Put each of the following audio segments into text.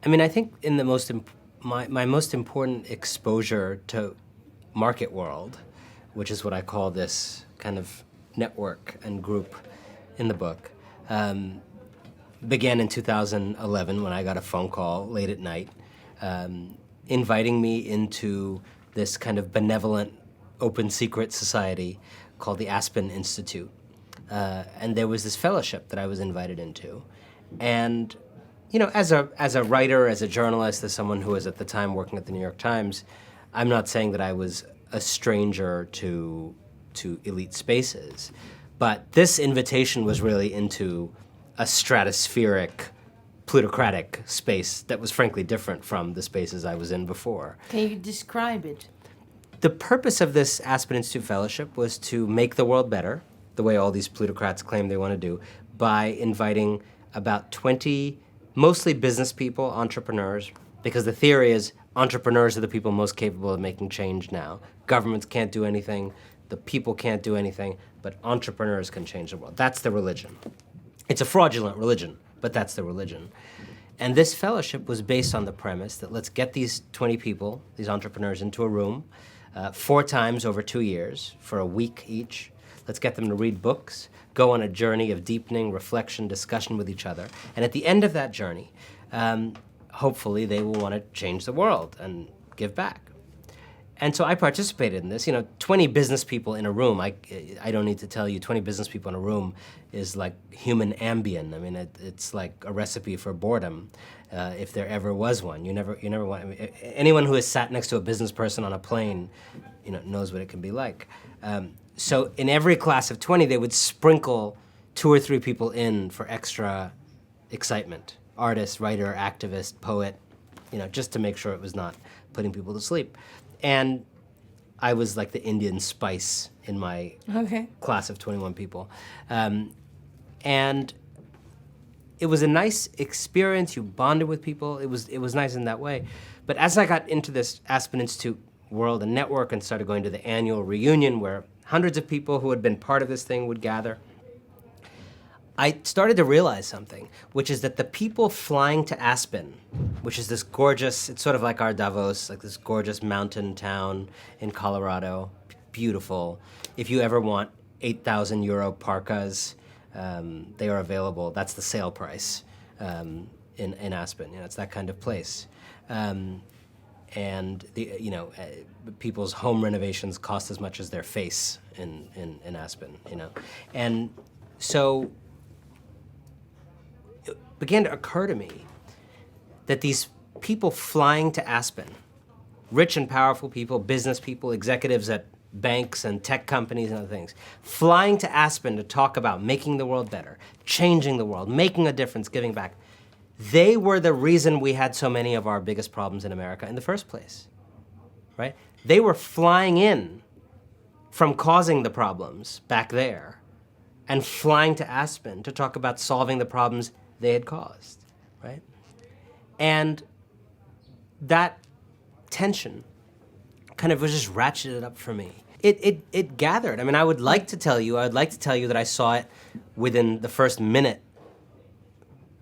I mean, I think in the my most important exposure to market world, which is what I call this kind of network and group in the book, began in 2011 when I got a phone call late at night inviting me into this kind of benevolent open secret society called the Aspen Institute. And there was this fellowship that I was invited into. And, you know, as a writer, as a journalist, as someone who was at the time working at the New York Times, I'm not saying that I was a stranger to elite spaces. But this invitation was really into a stratospheric, plutocratic space that was frankly different from the spaces I was in before. Can you describe it? The purpose of this Aspen Institute Fellowship was to make the world better, the way all these plutocrats claim they want to do, by inviting about 20, mostly business people, entrepreneurs, because the theory is entrepreneurs are the people most capable of making change now. Governments can't do anything, the people can't do anything, but entrepreneurs can change the world. That's the religion. It's a fraudulent religion, but that's the religion. And this fellowship was based on the premise that let's get these 20 people, these entrepreneurs, into a room 4 times over 2 years for a week each. Let's get them to read books, go on a journey of deepening reflection, discussion with each other. And at the end of that journey, hopefully they will want to change the world and give back. And so I participated in this. You know, 20 business people in a room, I don't need to tell you, 20 business people in a room is like human Ambien. I mean, it's like a recipe for boredom, if there ever was one. You never want, I mean, anyone who has sat next to a business person on a plane, you know, knows what it can be like. So in every class of 20, they would sprinkle 2 or 3 people in for extra excitement. Artist, writer, activist, poet, you know, just to make sure it was not putting people to sleep. And I was like the Indian spice in my class of 21 people. And it was a nice experience. You bonded with people. It was nice in that way. But as I got into this Aspen Institute world and network and started going to the annual reunion where hundreds of people who had been part of this thing would gather, I started to realize something, which is that the people flying to Aspen, which is this gorgeous, it's sort of like our Davos, like this gorgeous mountain town in Colorado, beautiful. If you ever want 8,000 euro parkas, they are available. That's the sale price in Aspen. You know, it's that kind of place. And people's home renovations cost as much as their face in Aspen. You know, and so it began to occur to me that these people flying to Aspen, rich and powerful people, business people, executives at banks and tech companies and other things, flying to Aspen to talk about making the world better, changing the world, making a difference, giving back. They were the reason we had so many of our biggest problems in America in the first place, right? They were flying in from causing the problems back there and flying to Aspen to talk about solving the problems they had caused, right? And that tension kind of was just ratcheted up for me. It gathered. I mean, I would like to tell you that I saw it within the first minute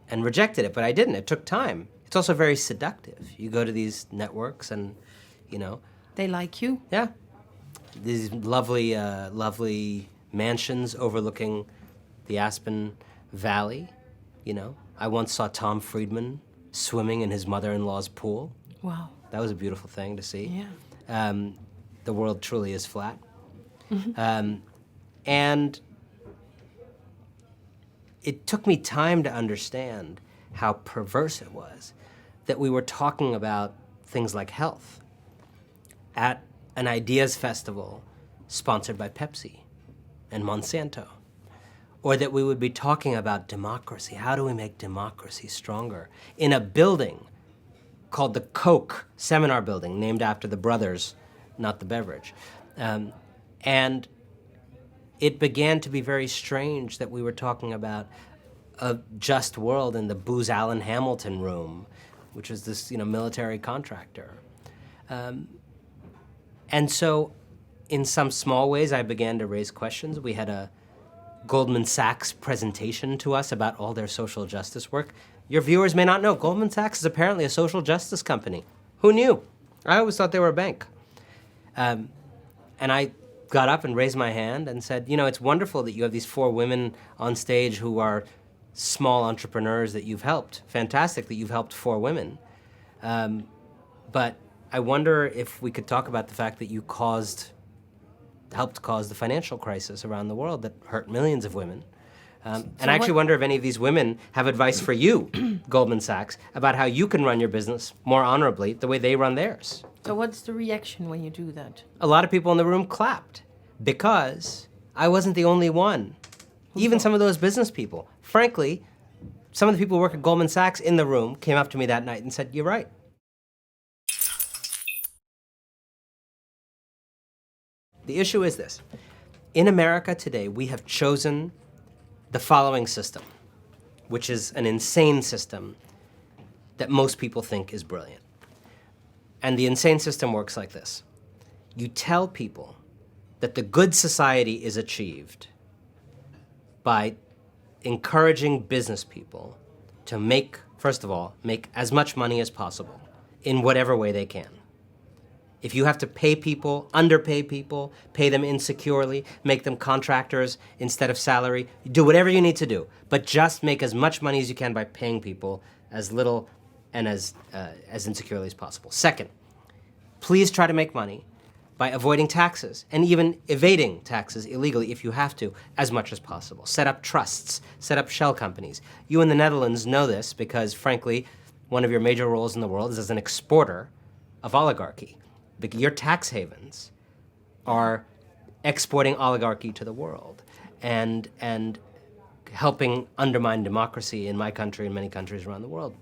and rejected it, but I didn't. It took time. It's also very seductive. You go to these networks and, you know. They like you? Yeah. These lovely mansions overlooking the Aspen Valley, you know. I once saw Tom Friedman swimming in his mother-in-law's pool. Wow. That was a beautiful thing to see. Yeah. The world truly is flat. Mm-hmm. And it took me time to understand how perverse it was that we were talking about things like health at an ideas festival sponsored by Pepsi and Monsanto, or that we would be talking about democracy. How do we make democracy stronger? In a building called the Coke Seminar Building, named after the brothers, not the beverage. And it began to be very strange that we were talking about a just world in the Booz Allen Hamilton room, which was this, you know, military contractor. And so in some small ways, I began to raise questions. We had a Goldman Sachs presentation to us about all their social justice work. Your viewers may not know, Goldman Sachs is apparently a social justice company. Who knew? I always thought they were a bank. And I got up and raised my hand and said, you know, it's wonderful that you have these 4 women on stage who are small entrepreneurs that you've helped. Fantastic that you've helped 4 women. But I wonder if we could talk about the fact that you helped cause the financial crisis around the world that hurt millions of women. And I actually wonder if any of these women have advice for you, Goldman Sachs, about how you can run your business more honorably the way they run theirs. So what's the reaction when you do that? A lot of people in the room clapped because I wasn't the only one. Even some of those business people. Frankly, some of the people who work at Goldman Sachs in the room came up to me that night and said, you're right. The issue is this. In America today, we have chosen the following system, which is an insane system that most people think is brilliant. And the insane system works like this. You tell people that the good society is achieved by encouraging business people to make, first of all, make as much money as possible in whatever way they can. If you have to pay people, underpay people, pay them insecurely, make them contractors instead of salary, do whatever you need to do, but just make as much money as you can by paying people as little and as insecurely as possible. Second, please try to make money by avoiding taxes and even evading taxes illegally if you have to, as much as possible. Set up trusts, set up shell companies. You in the Netherlands know this because, frankly, one of your major roles in the world is as an exporter of oligarchy. Your tax havens are exporting oligarchy to the world and helping undermine democracy in my country and many countries around the world.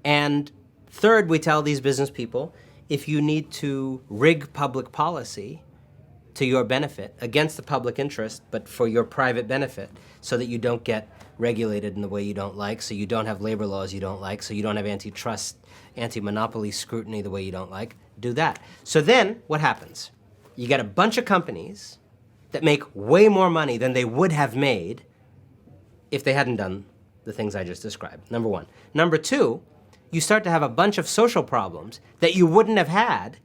And third, we tell these business people, if you need to rig public policy to your benefit, against the public interest, but for your private benefit, so that you don't get regulated in the way you don't like, so you don't have labor laws you don't like, so you don't have antitrust, anti-monopoly scrutiny the way you don't like, do that. So then, what happens? You get a bunch of companies that make way more money than they would have made if they hadn't done the things I just described, number one. Number two, you start to have a bunch of social problems that you wouldn't have had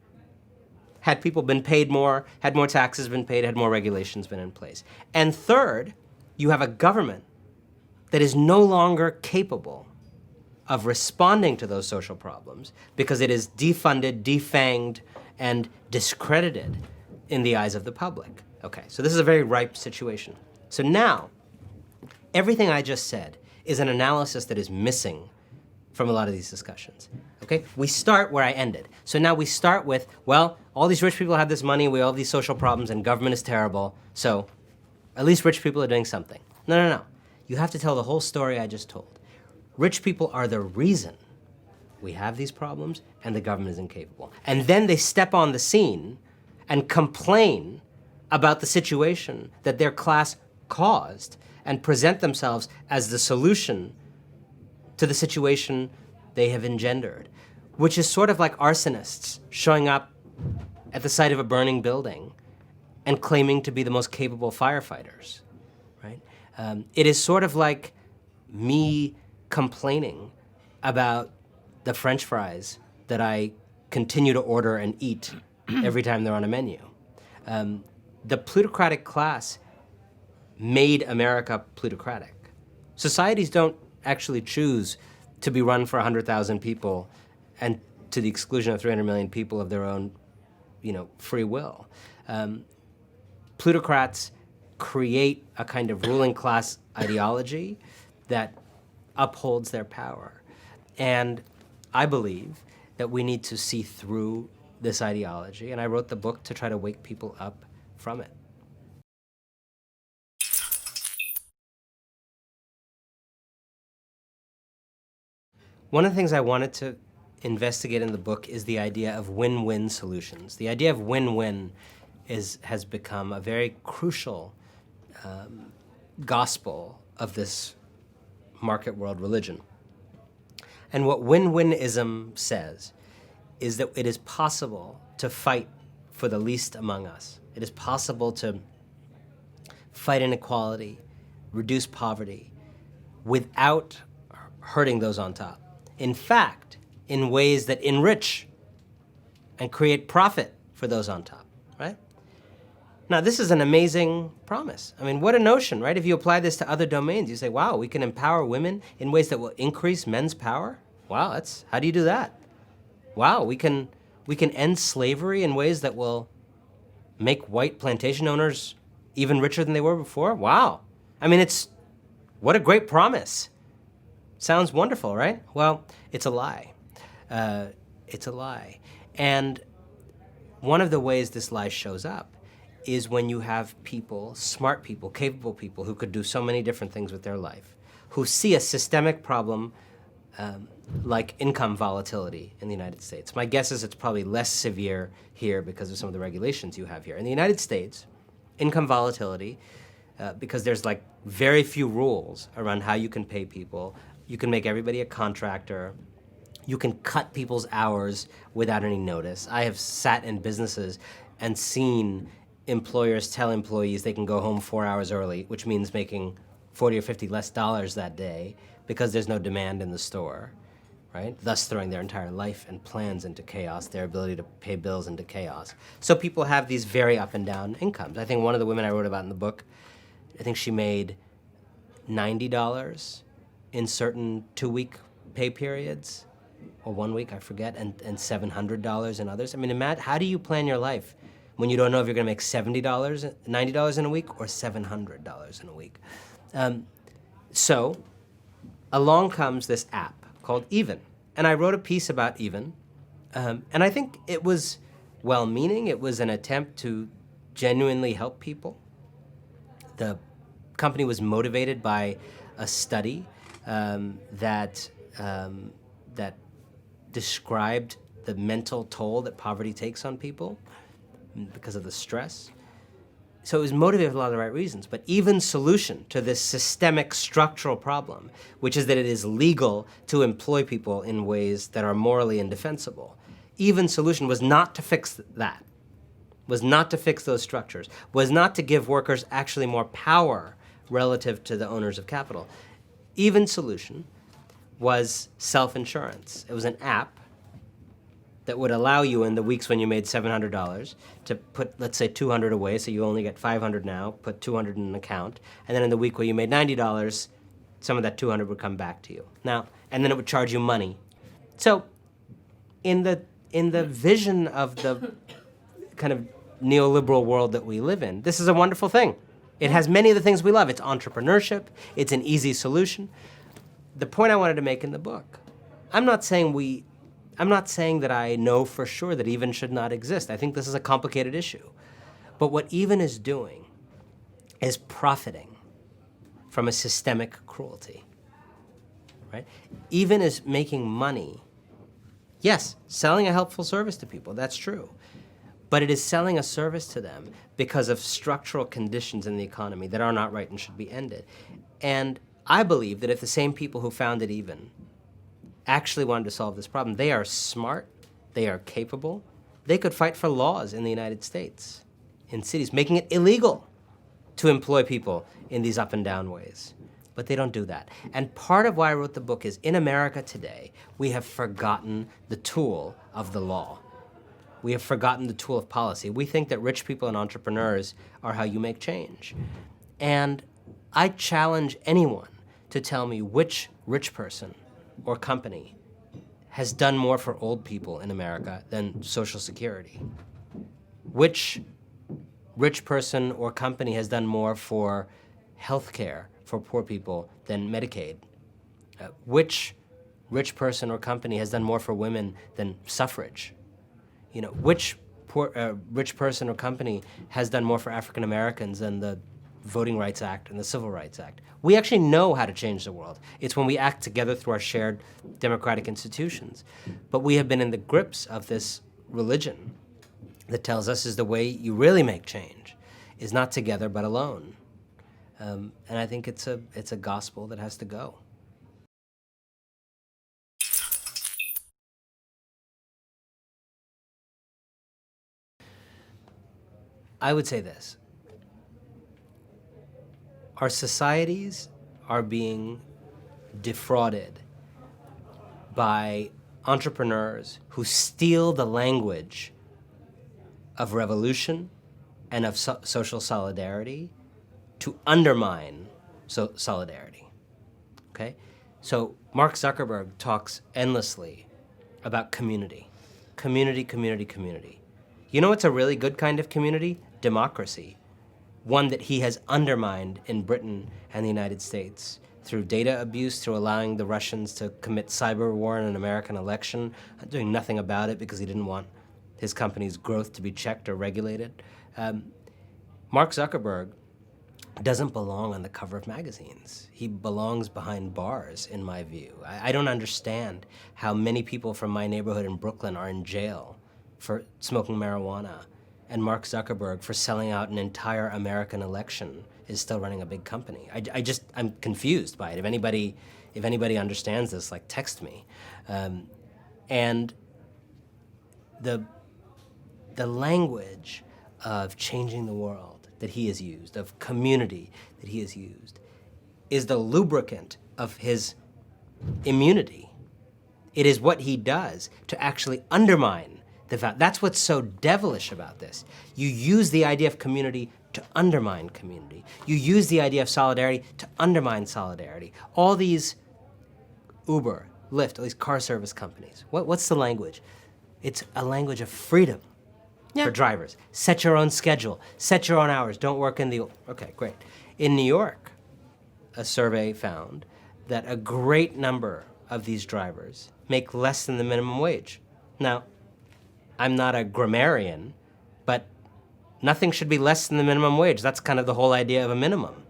people been paid more, had more taxes been paid, had more regulations been in place. And third, you have a government that is no longer capable of responding to those social problems because it is defunded, defanged, and discredited in the eyes of the public. Okay, so this is a very ripe situation. So now, everything I just said is an analysis that is missing from a lot of these discussions. Okay, we start where I ended. So now we start with, well, all these rich people have this money, we all have these social problems, and government is terrible, so at least rich people are doing something. No. You have to tell the whole story I just told. Rich people are the reason we have these problems, and the government is incapable. And then they step on the scene and complain about the situation that their class caused and present themselves as the solution to the situation they have engendered, which is sort of like arsonists showing up at the site of a burning building and claiming to be the most capable firefighters, right? It is sort of like me complaining about the French fries that I continue to order and eat every time they're on a menu. The plutocratic class made America plutocratic. Societies don't actually choose to be run for 100,000 people and to the exclusion of 300 million people of their own, free will. Plutocrats create a kind of ruling class ideology that upholds their power. And I believe that we need to see through this ideology, and I wrote the book to try to wake people up from it. One of the things I wanted to investigate in the book is the idea of win-win solutions. The idea of win-win has become a very crucial gospel of this market world religion. And what win-winism says is that it is possible to fight for the least among us. It is possible to fight inequality, reduce poverty, without hurting those on top. In fact, in ways that enrich and create profit for those on top, right? Now, this is an amazing promise. I mean, what a notion, right? If you apply this to other domains, you say, wow, we can empower women in ways that will increase men's power? Wow, how do you do that? Wow, we can end slavery in ways that will make white plantation owners even richer than they were before? Wow. I mean, what a great promise. Sounds wonderful, right? Well, it's a lie. It's a lie. And one of the ways this lie shows up is when you have people, smart people, capable people who could do so many different things with their life, who see a systemic problem like income volatility in the United States. My guess is it's probably less severe here because of some of the regulations you have here. In the United States, income volatility, because there's like very few rules around how you can pay people. You can make everybody a contractor. You can cut people's hours without any notice. I have sat in businesses and seen employers tell employees they can go home 4 hours early, which means making 40 or 50 less dollars that day because there's no demand in the store, right? Thus throwing their entire life and plans into chaos, their ability to pay bills into chaos. So people have these very up and down incomes. I think one of the women I wrote about in the book, I think she made $90 in certain 2-week pay periods, or 1 week, I forget, and $700 in others. I mean, how do you plan your life when you don't know if you're going to make $70, $90 in a week, or $700 in a week? So along comes this app called Even. And I wrote a piece about Even. And I think it was well-meaning. It was an attempt to genuinely help people. The company was motivated by a study that described the mental toll that poverty takes on people because of the stress. So it was motivated for a lot of the right reasons. But Even's solution to this systemic structural problem, which is that it is legal to employ people in ways that are morally indefensible, Even's solution was not to fix that, was not to fix those structures, was not to give workers actually more power relative to the owners of capital. Even's solution was self-insurance. It was an app that would allow you in the weeks when you made $700 to put, let's say, $200 away, so you only get $500 now, put $200 in an account, and then in the week where you made $90, some of that $200 would come back to you. Now, and then it would charge you money. So in the vision of the kind of neoliberal world that we live in, this is a wonderful thing. It has many of the things we love. It's entrepreneurship. It's an easy solution. The point I wanted to make in the book, I'm not saying that I know for sure that Even should not exist. I think this is a complicated issue. But what Even is doing is profiting from a systemic cruelty, right? Even is making money, yes, selling a helpful service to people, that's true. But it is selling a service to them because of structural conditions in the economy that are not right and should be ended. And I believe that if the same people who founded Even actually wanted to solve this problem, they are smart, they are capable, they could fight for laws in the United States, in cities, making it illegal to employ people in these up and down ways. But they don't do that. And part of why I wrote the book is in America today, we have forgotten the tool of the law. We have forgotten the tool of policy. We think that rich people and entrepreneurs are how you make change. And I challenge anyone to tell me which rich person or company has done more for old people in America than Social Security. Which rich person or company has done more for health care for poor people than Medicaid? Which rich person or company has done more for women than suffrage? You know, which rich person or company has done more for African Americans than the Voting Rights Act and the Civil Rights Act? We actually know how to change the world. It's when we act together through our shared democratic institutions. But we have been in the grips of this religion that tells us is the way you really make change, is not together but alone. And I think it's a gospel that has to go. I would say this. Our societies are being defrauded by entrepreneurs who steal the language of revolution and of social solidarity to undermine solidarity, okay? So Mark Zuckerberg talks endlessly about community. Community, community, community. You know what's a really good kind of community? Democracy. One that he has undermined in Britain and the United States through data abuse, through allowing the Russians to commit cyber war in an American election, doing nothing about it because he didn't want his company's growth to be checked or regulated. Mark Zuckerberg doesn't belong on the cover of magazines. He belongs behind bars, in my view. I don't understand how many people from my neighborhood in Brooklyn are in jail for smoking marijuana, and Mark Zuckerberg, for selling out an entire American election, is still running a big company. I'm confused by it. If anybody understands this, like, text me. And the language of changing the world that he has used, of community that he has used, is the lubricant of his immunity. It is what he does to actually undermine the value. That's what's so devilish about this. You use the idea of community to undermine community. You use the idea of solidarity to undermine solidarity. All these Uber, Lyft, all these car service companies, what's the language? It's a language of freedom. Yeah. For drivers. Set your own schedule, set your own hours, don't work in the, okay, great. In New York, a survey found that a great number of these drivers make less than the minimum wage. Now, I'm not a grammarian, but nothing should be less than the minimum wage. That's kind of the whole idea of a minimum.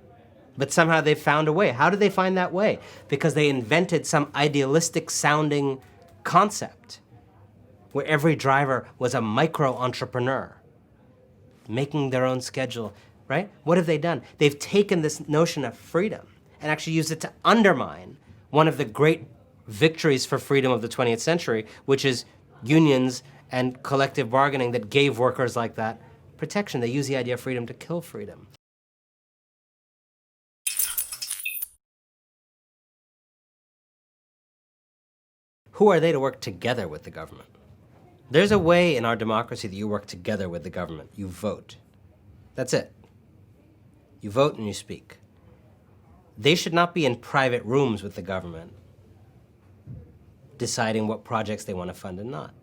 But somehow they found a way. How did they find that way? Because they invented some idealistic sounding concept where every driver was a micro-entrepreneur, making their own schedule, right? What have they done? They've taken this notion of freedom and actually used it to undermine one of the great victories for freedom of the 20th century, which is unions and collective bargaining that gave workers like that protection. They use the idea of freedom to kill freedom. Who are they to work together with the government? There's a way in our democracy that you work together with the government. You vote. That's it. You vote and you speak. They should not be in private rooms with the government deciding what projects they want to fund and not.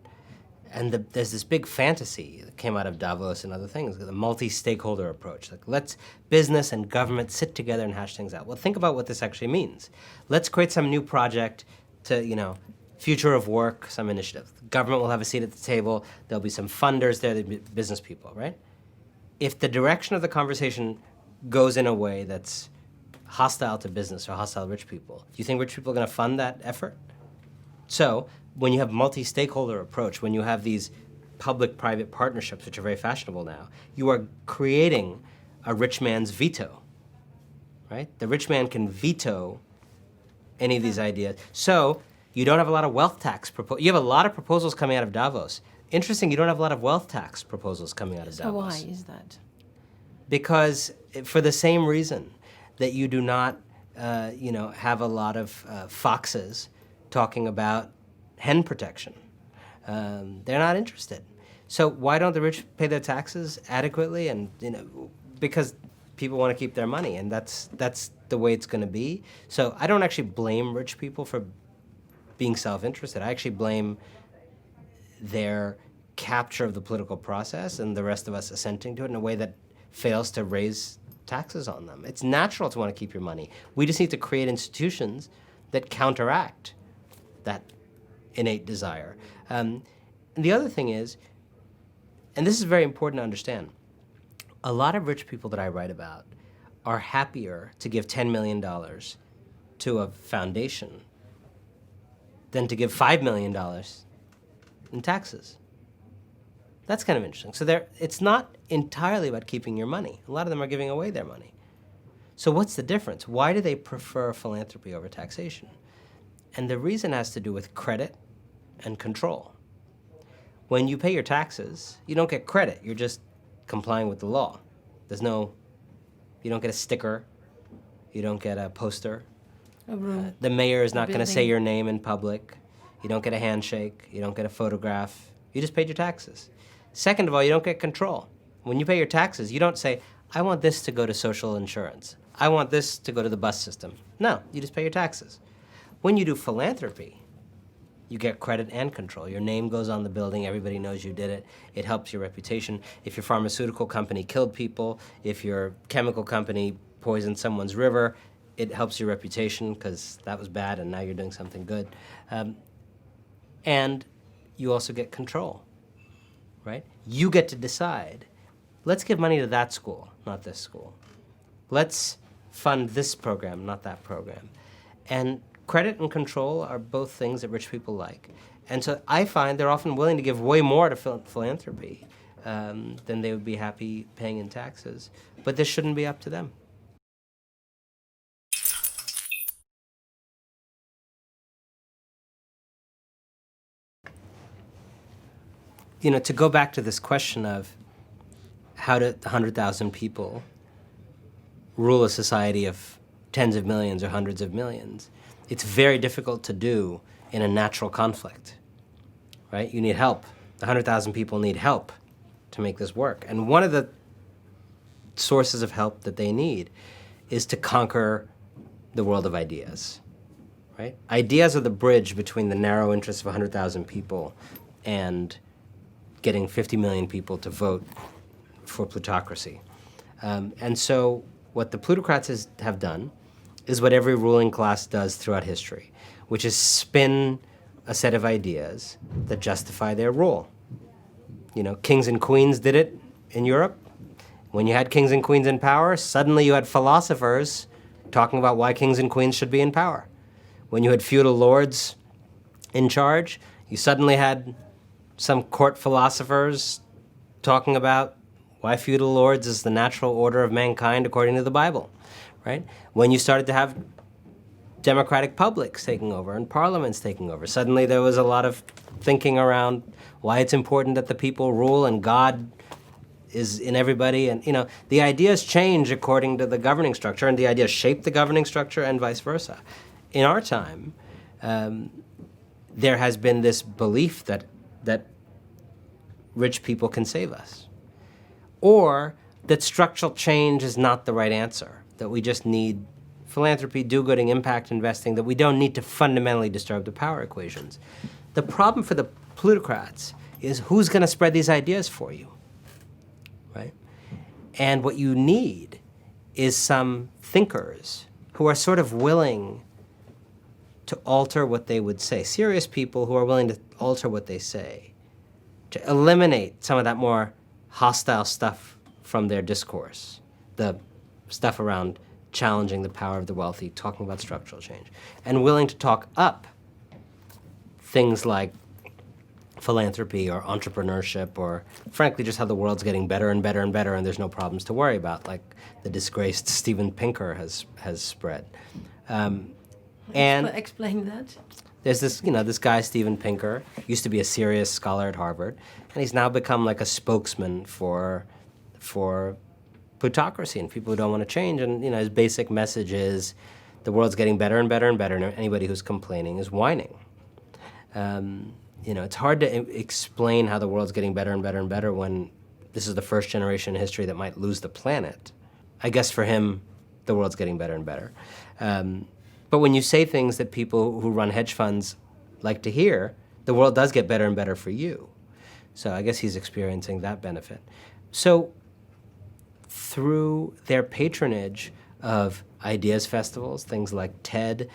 And there's this big fantasy that came out of Davos and other things, the multi-stakeholder approach. Like, let's business and government sit together and hash things out. Well, think about what this actually means. Let's create some new project to, future of work, some initiative. The government will have a seat at the table. There'll be some funders there, there'll be business people, right? If the direction of the conversation goes in a way that's hostile to business or hostile to rich people, do you think rich people are going to fund that effort? So when you have multi-stakeholder approach, when you have these public-private partnerships, which are very fashionable now, you are creating a rich man's veto, right? The rich man can veto any of these ideas. So you don't have a lot of wealth tax proposals. You have a lot of proposals coming out of Davos. Interesting, you don't have a lot of wealth tax proposals coming out of Davos. So why is that? Because for the same reason that you do not, have a lot of foxes talking about hen protection. They're not interested. So why don't the rich pay their taxes adequately? And because people want to keep their money, and that's the way it's going to be. So I don't actually blame rich people for being self-interested. I actually blame their capture of the political process and the rest of us assenting to it in a way that fails to raise taxes on them. It's natural to want to keep your money. We just need to create institutions that counteract that innate desire. And the other thing is, and this is very important to understand, a lot of rich people that I write about are happier to give $10 million to a foundation than to give $5 million in taxes. That's kind of interesting. So it's not entirely about keeping your money. A lot of them are giving away their money. So what's the difference? Why do they prefer philanthropy over taxation? And the reason has to do with credit and control. When you pay your taxes, you don't get credit. You're just complying with the law. You don't get a sticker. You don't get a poster. A room. The mayor is not going to say building. your name in public. You don't get a handshake. You don't get a photograph. You just paid your taxes. Second of all, you don't get control. When you pay your taxes, you don't say, I want this to go to social insurance. I want this to go to the bus system. No, you just pay your taxes. When you do philanthropy, you get credit and control. Your name goes on the building. Everybody knows you did it. It helps your reputation. If your pharmaceutical company killed people, if your chemical company poisoned someone's river, it helps your reputation because that was bad and now you're doing something good. And you also get control, right? You get to decide, let's give money to that school, not this school. Let's fund this program, not that program. And credit and control are both things that rich people like. And so I find they're often willing to give way more to philanthropy than they would be happy paying in taxes. But this shouldn't be up to them. You know, to go back to this question of how do 100,000 people rule a society of tens of millions or hundreds of millions, it's very difficult to do in a natural conflict, right? You need help. The 100,000 people need help to make this work. And one of the sources of help that they need is to conquer the world of ideas, right? Ideas are the bridge between the narrow interests of 100,000 people and getting 50 million people to vote for plutocracy. And so what the plutocrats have done is what every ruling class does throughout history, which is spin a set of ideas that justify their rule. You know, kings and queens did it in Europe. When you had kings and queens in power, suddenly you had philosophers talking about why kings and queens should be in power. When you had feudal lords in charge, you suddenly had some court philosophers talking about why feudal lords is the natural order of mankind according to the Bible, right? When you started to have democratic publics taking over and parliaments taking over, suddenly there was a lot of thinking around why it's important that the people rule and God is in everybody. And, you know, the ideas change according to the governing structure, and the ideas shape the governing structure and vice versa. In our time, there has been this belief that rich people can save us, or that structural change is not the right answer, that we just need philanthropy, do-gooding, impact investing, that we don't need to fundamentally disturb the power equations. The problem for the plutocrats is who's going to spread these ideas for you, right? And what you need is some thinkers who are sort of willing to alter what they would say, serious people who are willing to alter what they say, to eliminate some of that more hostile stuff from their discourse, the stuff around challenging the power of the wealthy, talking about structural change, and willing to talk up things like philanthropy or entrepreneurship or, frankly, just how the world's getting better and better and better and there's no problems to worry about, like the disgraced Steven Pinker has spread. And explain that. there's this guy, Steven Pinker, used to be a serious scholar at Harvard, and he's now become like a spokesman for plutocracy and people who don't want to change. And his basic message is the world's getting better and better and better, and anybody who's complaining is whining. It's hard to explain how the world's getting better and better and better when this is the first generation in history that might lose the planet. I guess for him, the world's getting better and better. But when you say things that people who run hedge funds like to hear, the world does get better and better for you. So I guess he's experiencing that benefit. So through their patronage of ideas festivals, things like TED,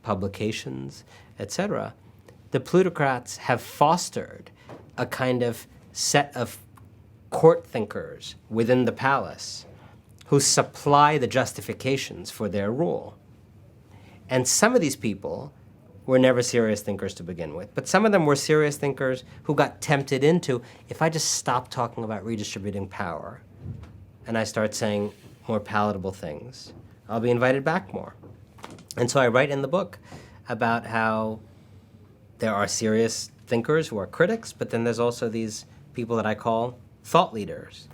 publications, etc., the plutocrats have fostered a kind of set of court thinkers within the palace who supply the justifications for their rule. And some of these people were never serious thinkers to begin with, but some of them were serious thinkers who got tempted into, if I just stop talking about redistributing power and I start saying more palatable things, I'll be invited back more. And so I write in the book about how there are serious thinkers who are critics, but then there's also these people that I call thought leaders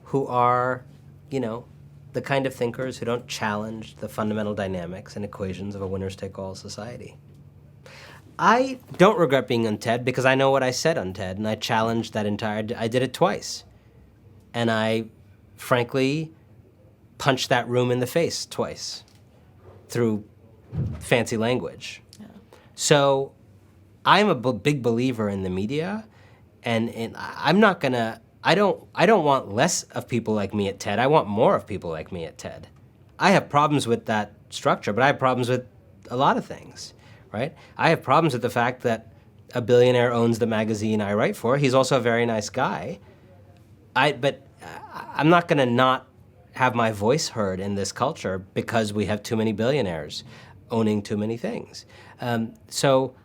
who are, the kind of thinkers who don't challenge the fundamental dynamics and equations of a winners-take-all society. I don't regret being on TED because I know what I said on TED, and I challenged that I did it twice. And I, frankly, punched that room in the face twice through fancy language. Yeah. So I'm a big believer in the media, and I'm not gonna, I don't want less of people like me at TED. I want more of people like me at TED. I have problems with that structure, but I have problems with a lot of things, right? I have problems with the fact that a billionaire owns the magazine I write for. He's also a very nice guy. But I'm not gonna not have my voice heard in this culture because we have too many billionaires owning too many things. So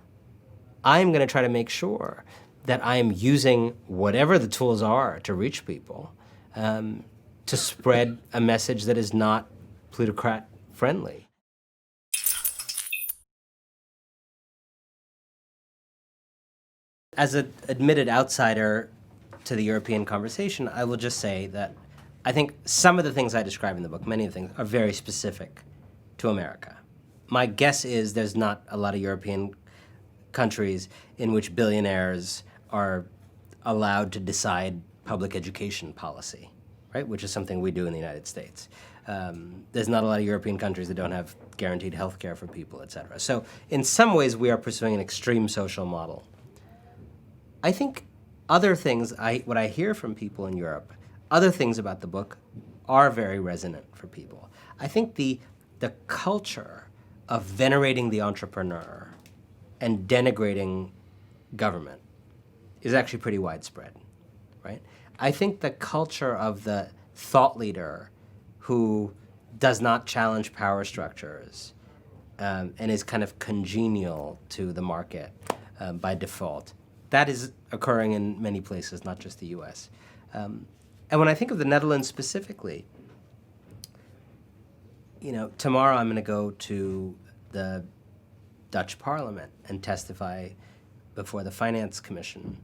I'm gonna try to make sure that I am using whatever the tools are to reach people, to spread a message that is not plutocrat friendly. As an admitted outsider to the European conversation, I will just say that I think some of the things I describe in the book, many of the things, are very specific to America. My guess is there's not a lot of European countries in which billionaires are allowed to decide public education policy, right? Which is something we do in the United States. There's not a lot of European countries that don't have guaranteed health care for people, et cetera. So in some ways, we are pursuing an extreme social model. I think other things, what I hear from people in Europe, other things about the book are very resonant for people. I think the culture of venerating the entrepreneur and denigrating government is actually pretty widespread, right? I think the culture of the thought leader who does not challenge power structures and is kind of congenial to the market by default, that is occurring in many places, not just the US. And when I think of the Netherlands specifically, tomorrow I'm going to go to the Dutch Parliament and testify before the Finance Commission.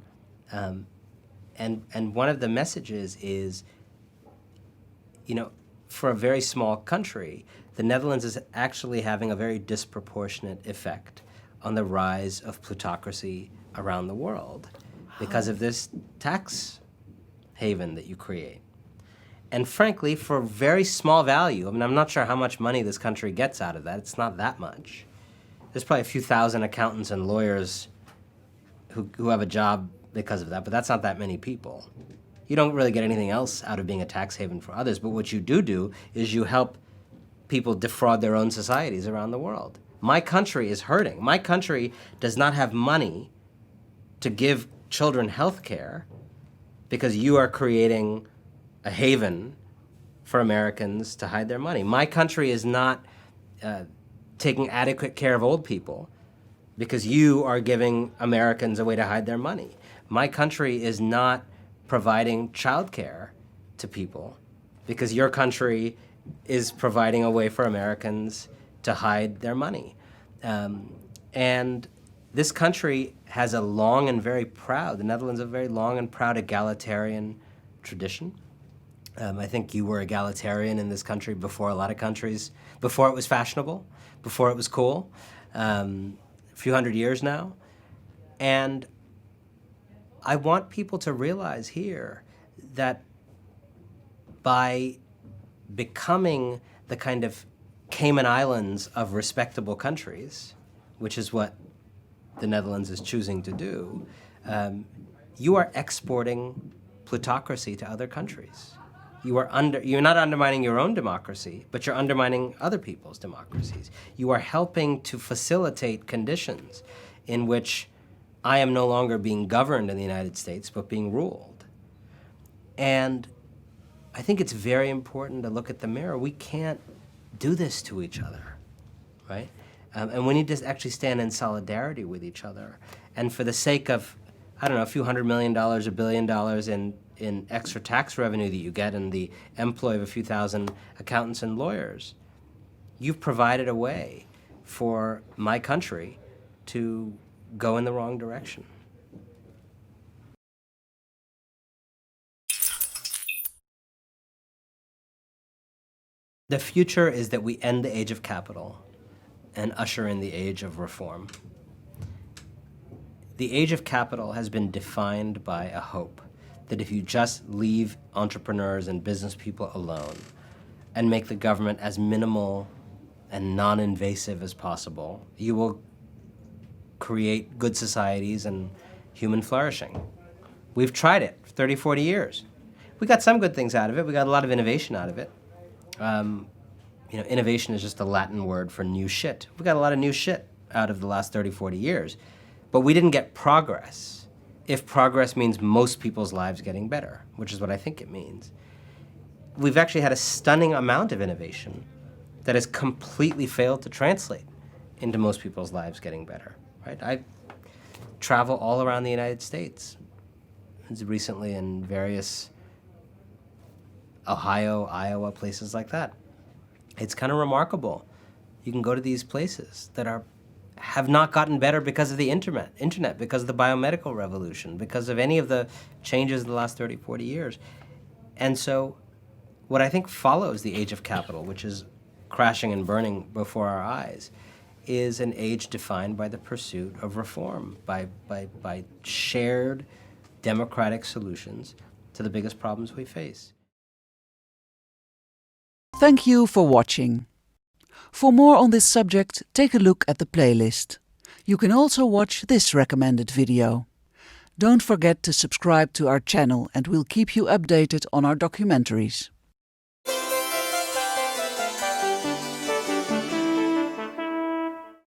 And one of the messages is, for a very small country, the Netherlands is actually having a very disproportionate effect on the rise of plutocracy around the world because of this tax haven that you create. And frankly, for very small value, I'm not sure how much money this country gets out of that. It's not that much. There's probably a few thousand accountants and lawyers who have a job because of that, but that's not that many people. You don't really get anything else out of being a tax haven for others, but what you do is you help people defraud their own societies around the world. My country is hurting. My country does not have money to give children health care because you are creating a haven for Americans to hide their money. My country is not taking adequate care of old people because you are giving Americans a way to hide their money. My country is not providing child care to people because your country is providing a way for Americans to hide their money. And this country has a long and very proud, the Netherlands, a very long and proud egalitarian tradition. I think you were egalitarian in this country before a lot of countries, before it was fashionable, before it was cool, a few hundred years now. And I want people to realize here that by becoming the kind of Cayman Islands of respectable countries, which is what the Netherlands is choosing to do, you are exporting plutocracy to other countries. You're not undermining your own democracy, but you're undermining other people's democracies. You are helping to facilitate conditions in which I am no longer being governed in the United States, but being ruled. And I think it's very important to look at the mirror. We can't do this to each other, right? And we need to actually stand in solidarity with each other. And for the sake of, a few $100 million, $1 billion in extra tax revenue that you get and the employ of a few thousand accountants and lawyers, you've provided a way for my country to go in the wrong direction. The future is that we end the age of capital and usher in the age of reform. The age of capital has been defined by a hope that if you just leave entrepreneurs and business people alone and make the government as minimal and non-invasive as possible, you will create good societies and human flourishing. We've tried it for 30, 40 years. We got some good things out of it. We got a lot of innovation out of it. Innovation is just a Latin word for new shit. We got a lot of new shit out of the last 30, 40 years. But we didn't get progress. If progress means most people's lives getting better, which is what I think it means. We've actually had a stunning amount of innovation that has completely failed to translate into most people's lives getting better, right? I travel all around the United States. Recently in various Ohio, Iowa, places like that. It's kind of remarkable. You can go to these places that have not gotten better because of the internet, because of the biomedical revolution, because of any of the changes in the last 30, 40 years. And so what I think follows the age of capital, which is crashing and burning before our eyes, is an age defined by the pursuit of reform, by shared democratic solutions to the biggest problems we face. Thank you for watching. For more on this subject, take a look at the playlist. You can also watch this recommended video. Don't forget to subscribe to our channel and we'll keep you updated on our documentaries.